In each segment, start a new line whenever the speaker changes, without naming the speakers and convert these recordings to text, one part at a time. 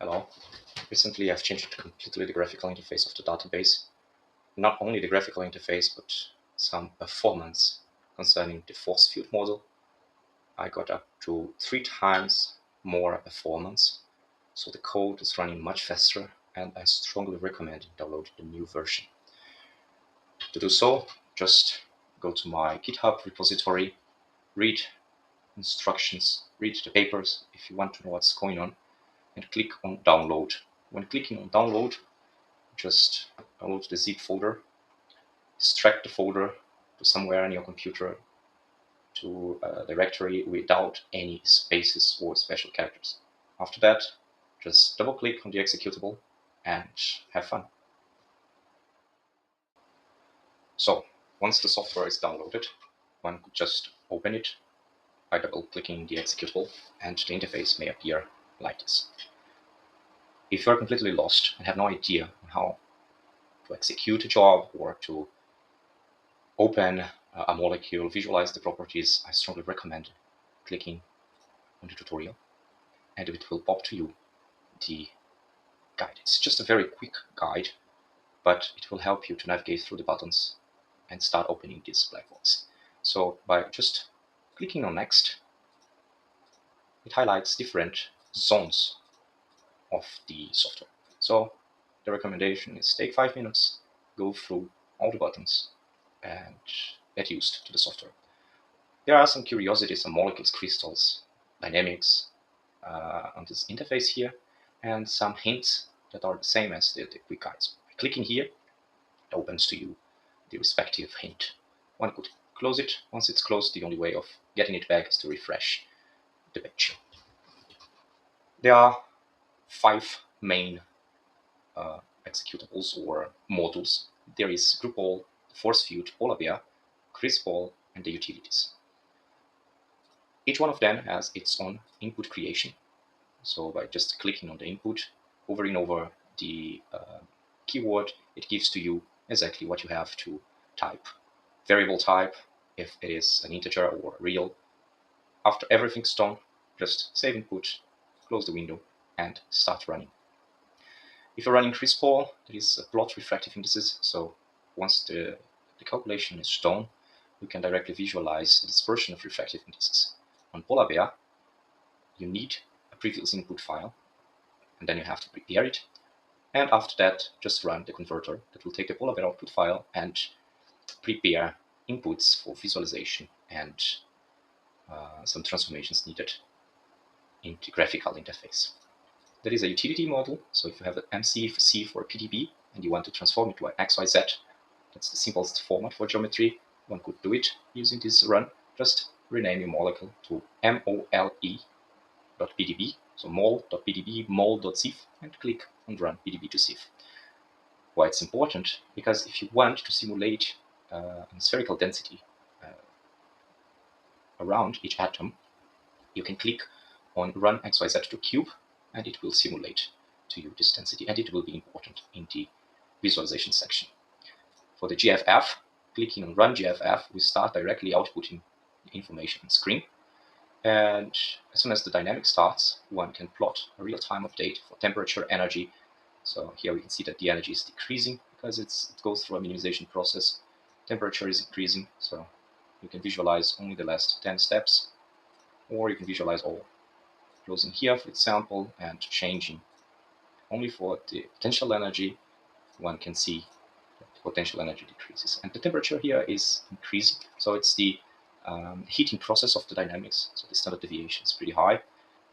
Hello. Recently I've changed completely the graphical interface of the database. Not only the graphical interface, but some performance concerning the force field model. I got up to 3 times more performance, so the code is running much faster, and I strongly recommend downloading the new version. To do so, just go to my GitHub repository, read instructions, read the papers if you want to know what's going on, and click on download. When clicking on download, just download the zip folder, extract the folder to somewhere on your computer to a directory without any spaces or special characters. After that, just double click on the executable and have fun. So once the software is downloaded, one could just open it by double clicking the executable, and the interface may appear like this. If you're completely lost and have no idea how to execute a job or to open a molecule, visualize the properties, I strongly recommend clicking on the tutorial, and it will pop to you the guide. It's just a very quick guide, but it will help you to navigate through the buttons and start opening this black box. So by just clicking on next, it highlights different zones of the software. So the recommendation is take 5 minutes, go through all the buttons and get used to the software. There are some curiosities on molecules, crystals, dynamics on this interface here, and some hints that are the same as the quick guides. By clicking here, it opens to you the respective hint. One could close it. Once it's closed, the only way of getting it back is to refresh the page. There are 5 main executables or modules. There is GruPol, force field, PolaBer, CrysPol, and the utilities. Each one of them has its own input creation. So by just clicking on the input, hovering over the keyword, it gives to you exactly what you have to type. Variable type, if it is an integer or real. After everything's done, just save input, close the window, and start running. If you're running CrysPol, that is a plot refractive indices, so once the calculation is done, you can directly visualize the dispersion of refractive indices. On PolaBer, you need a previous input file, and then you have to prepare it. And after that, just run the converter that will take the PolaBer output file and prepare inputs for visualization and some transformations needed in the graphical interface. That is a utility model. So if you have an MC for PDB and you want to transform it to an XYZ, that's the simplest format for geometry. One could do it using this run. Just rename your molecule to mole.pdb, so mol.pdb, mol.cif, and click on run pdb to cif. Why it's important? Because if you want to simulate a spherical density around each atom, you can click on run XYZ to cube, and it will simulate to you this density, and it will be important in the visualization section. For the GFF, clicking on run GFF will start directly outputting the information on screen. And as soon as the dynamic starts, one can plot a real-time update for temperature, energy. So here we can see that the energy is decreasing because it goes through a minimization process. Temperature is increasing, so you can visualize only the last 10 steps, or you can visualize all. Closing here, for example, and changing only for the potential energy, one can see that the potential energy decreases. And the temperature here is increasing. So it's the heating process of the dynamics. So the standard deviation is pretty high,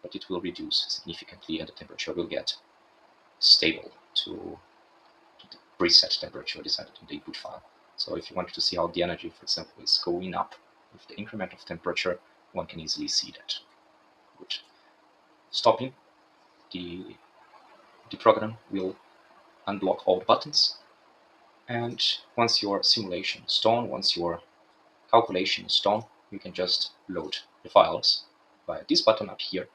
but it will reduce significantly, and the temperature will get stable to the preset temperature decided in the input file. So if you wanted to see how the energy, for example, is going up with the increment of temperature, one can easily see that. Good. Stopping, the program will unblock all the buttons, and once your simulation is done, once your calculation is done, you can just load the files by this button up here.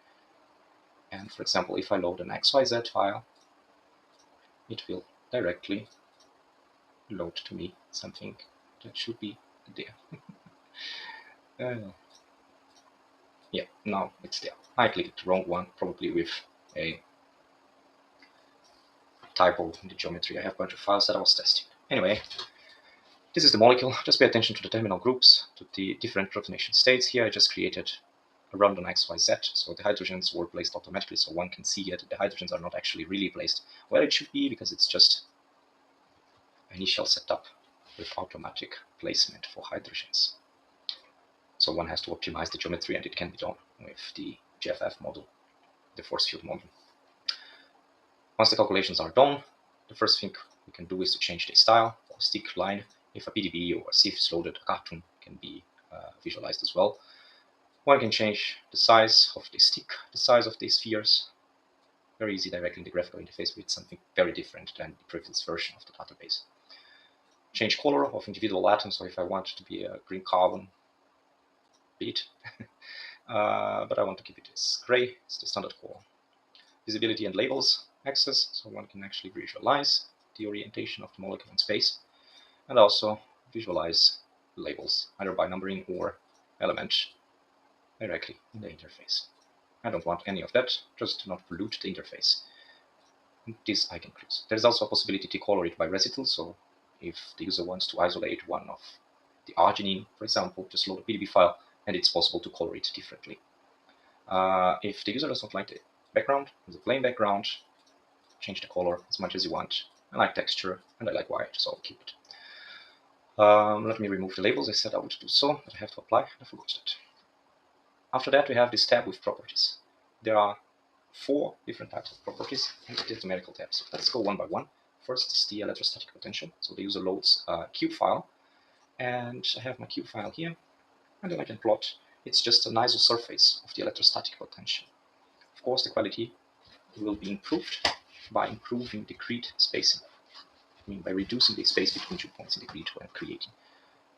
And for example, if I load an XYZ file, it will directly load to me something that should be there. Yeah, now it's there. I clicked the wrong one, probably with a typo in the geometry. I have a bunch of files that I was testing. Anyway, this is the molecule. Just pay attention to the terminal groups, to the different protonation states. Here I just created a random XYZ, so the hydrogens were placed automatically, so one can see that the hydrogens are not actually really placed where it should be, because it's just initial setup with automatic placement for hydrogens. So one has to optimize the geometry, and it can be done with the GFF model, the force field model. Once the calculations are done, the first thing we can do is to change the style or stick line. If a PDB or a CIF is loaded, a cartoon can be visualized as well. One can change the size of the stick, the size of the spheres. Very easy directly in the graphical interface with something very different than the previous version of the database. Change color of individual atoms, so if I want to be a green carbon, be it. But I want to keep it as gray, it's the standard color. Visibility and labels access, so one can actually visualize the orientation of the molecule in space, and also visualize labels, either by numbering or element directly in the interface. I don't want any of that, just to not pollute the interface. And this I can close. There's also a possibility to color it by residual, so if the user wants to isolate one of the arginine, for example, just load a PDB file, and it's possible to color it differently. If the user does not like the background, the plain background, change the color as much as you want. I like texture, and I like white, so I'll keep it. Let me remove the labels. I said I would do so, but I have to apply. I forgot that. After that, we have this tab with properties. There are 4 different types of properties and the numerical tabs. So let's go one by one. First is the electrostatic potential. So the user loads a cube file, and I have my cube file here, and then I can plot. It's just an isosurface of the electrostatic potential. Of course, the quality will be improved by improving the grid spacing. I mean, by reducing the space between 2 points in the grid when creating.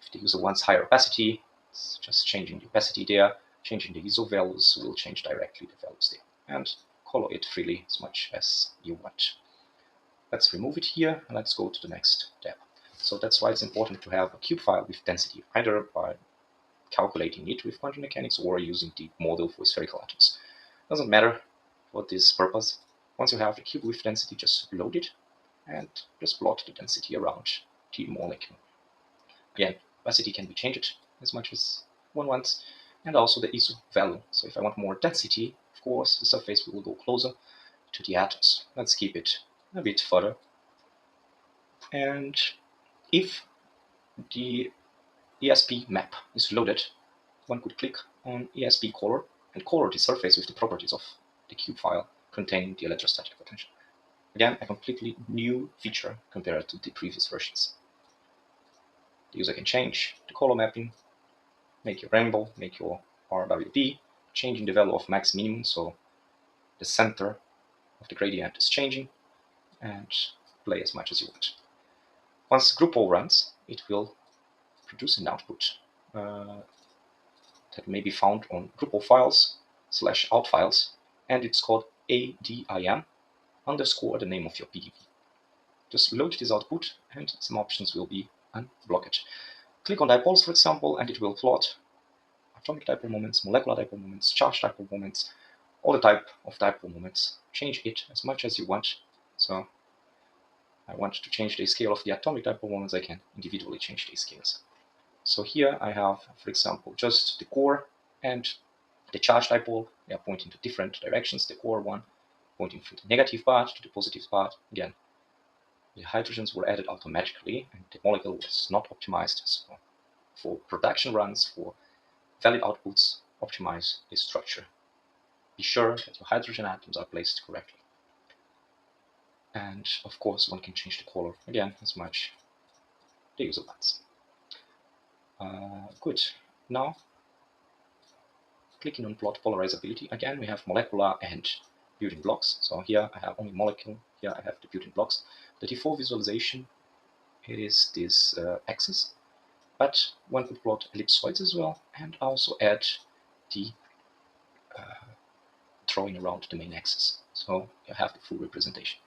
If the user wants higher opacity, it's just changing the opacity there. Changing the ISO values will change directly the values there. And color it freely as much as you want. Let's remove it here, and let's go to the next tab. So that's why it's important to have a cube file with density, either by calculating it with quantum mechanics or using the model for spherical atoms. Doesn't matter for this purpose. Once you have the cube with density, just load it and just plot the density around the molecule. Again, opacity can be changed as much as one wants, and also the ISO value. So if I want more density, of course, the surface will go closer to the atoms. Let's keep it a bit further. And if the ESP map is loaded, one could click on ESP color and color the surface with the properties of the cube file containing the electrostatic potential. Again, a completely new feature compared to the previous versions. The user can change the color mapping, make your rainbow, make your RWD, changing the value of max minimum, so the center of the gradient is changing, and play as much as you want. Once GruPol runs, it will produce an output that may be found on GruPol files /out files, and it's called ADIM _ the name of your PDB. Just load this output, and some options will be unblocked. Click on dipoles, for example, and it will plot atomic dipole moments, molecular dipole moments, charge dipole moments, all the type of dipole moments. Change it as much as you want. So I want to change the scale of the atomic dipole moments, I can individually change these scales. So here I have, for example, just the core and the charge dipole. They are pointing to different directions. The core one pointing from the negative part to the positive part. Again, the hydrogens were added automatically, and the molecule was not optimized. So for production runs, for valid outputs, optimize this structure. Be sure that your hydrogen atoms are placed correctly. And of course, one can change the color again as much the user wants. Good. Now, clicking on plot polarizability, again we have molecular and building blocks. So here I have only molecule, here I have the building blocks. The default visualization is this axis, but one could plot ellipsoids as well, and also add the drawing around the main axis. So you have the full representation.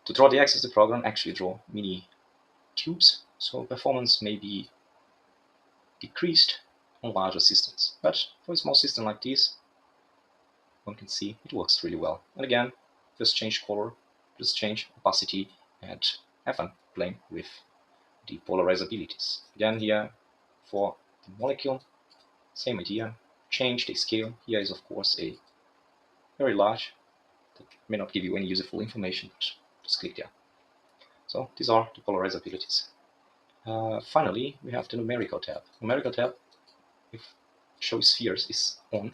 To draw the axis, the program actually draw mini tubes, so performance may be decreased on larger systems. But for a small system like this, one can see it works really well. And again, just change color just change opacity and have fun playing with the polarizabilities. Again, here for the molecule, same idea, change the scale. Here is of course a very large, that may not give you any useful information, but just click there. So these are the polarizabilities. Finally, we have the numerical tab. Numerical tab, if show spheres is on,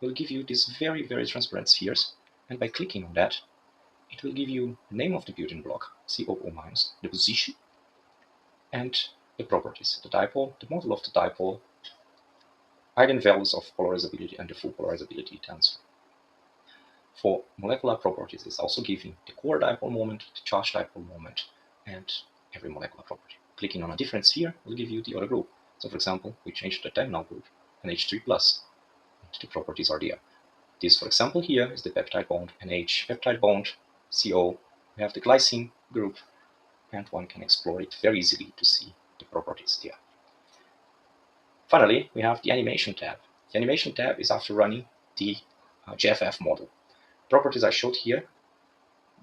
will give you these very, very transparent spheres, and by clicking on that, it will give you the name of the building block, COO-, the position, and the properties, the dipole, the model of the dipole, eigenvalues of polarizability, and the full polarizability tensor. For molecular properties, it's also giving the core dipole moment, the charge dipole moment, and every molecular property. Clicking on a different sphere will give you the other group. So for example, we changed the terminal group, an H3+, and the properties are there. This, for example, here is the peptide bond, NH, peptide bond, CO. We have the glycine group, and one can explore it very easily to see the properties there. Finally, we have the animation tab. The animation tab is after running the GFF model. Properties I showed here,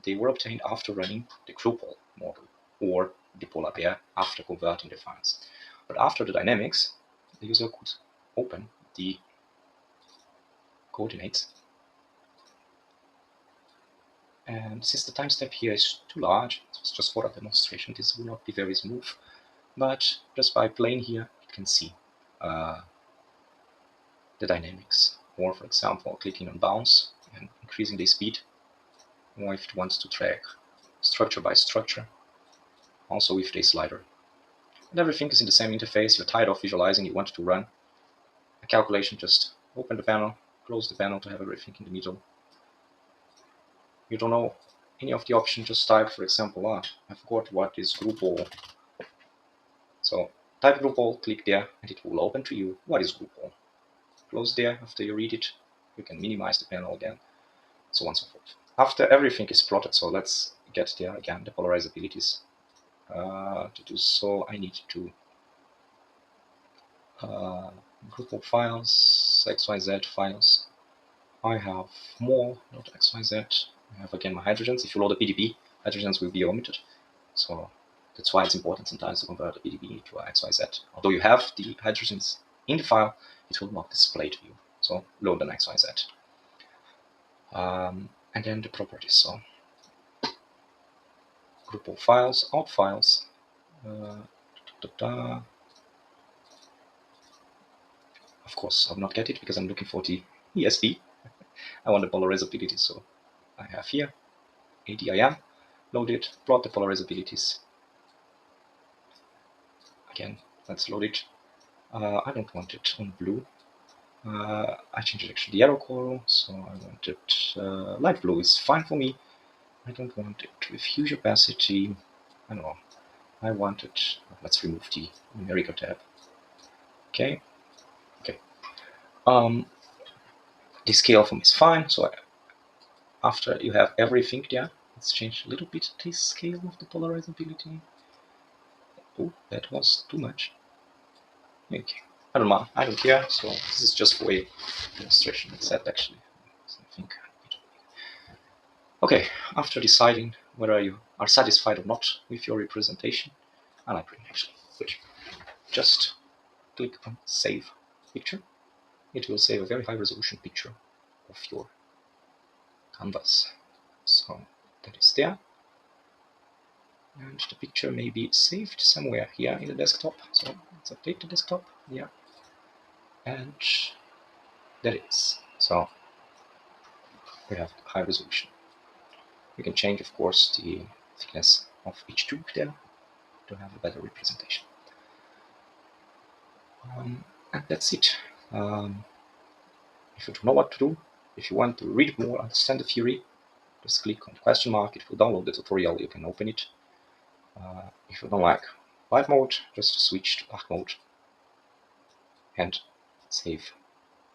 they were obtained after running the GruPol model or the PolaBer after converting the files. But after the dynamics, the user could open the coordinates. And since the time step here is too large, it's just for a demonstration, this will not be very smooth. But just by playing here, you can see the dynamics. Or for example, clicking on bounce and increasing the speed, or if it wants to track structure by structure, also with the slider. And everything is in the same interface. You're tired of visualizing, you want to run a calculation, just open the panel, close the panel to have everything in the middle. You don't know any of the options, just type, for example, I forgot what is GruPol. So type GruPol, click there, and it will open to you what is GruPol. Close there. After you read it, you can minimize the panel again, so on and so forth. After everything is plotted, so let's get there again, the polarizabilities. To do so, I need to GruPol files, XYZ files. I have more, not XYZ. I have again my hydrogens. If you load a PDB, hydrogens will be omitted. So that's why it's important sometimes to convert a PDB to a XYZ. Although you have the hydrogens in the file, it will not display to you. So load an XYZ. And then the properties. So GruPol files, out files. Of course, I'll not get it because I'm looking for the ESP. I want the polarizability, so I have here ADIM, load it, plot the polarizabilities. Again, let's load it. I don't want it on blue. I changed actually the arrow color, so I want it light blue is fine for me. I don't want it with huge opacity. I don't know. I want it. Let's remove the numerical tab. Okay. The scale for me is fine. So after you have everything there, let's change a little bit the scale of the polarizability. Oh, that was too much. Okay. I don't mind. I don't care. So this is just for a demonstration set actually. I think. Okay. After deciding whether you are satisfied or not with your representation, I like green actually. Which just click on Save Picture. It will save a very high resolution picture of your canvas. So that is there. And the picture may be saved somewhere here in the desktop. So let's update the desktop. Yeah. And there it is. So we have high resolution. You can change, of course, the thickness of each tube there to have a better representation. And that's it. If you don't know what to do, if you want to read more, understand the theory, just click on the question mark. It will download the tutorial. You can open it. If you don't like live mode, just switch to dark mode and save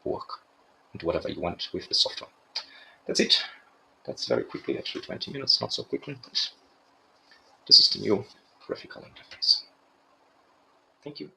work and do whatever you want with the software. That's it. That's very quickly, actually 20 minutes, not so quickly. This is the new graphical interface. Thank you.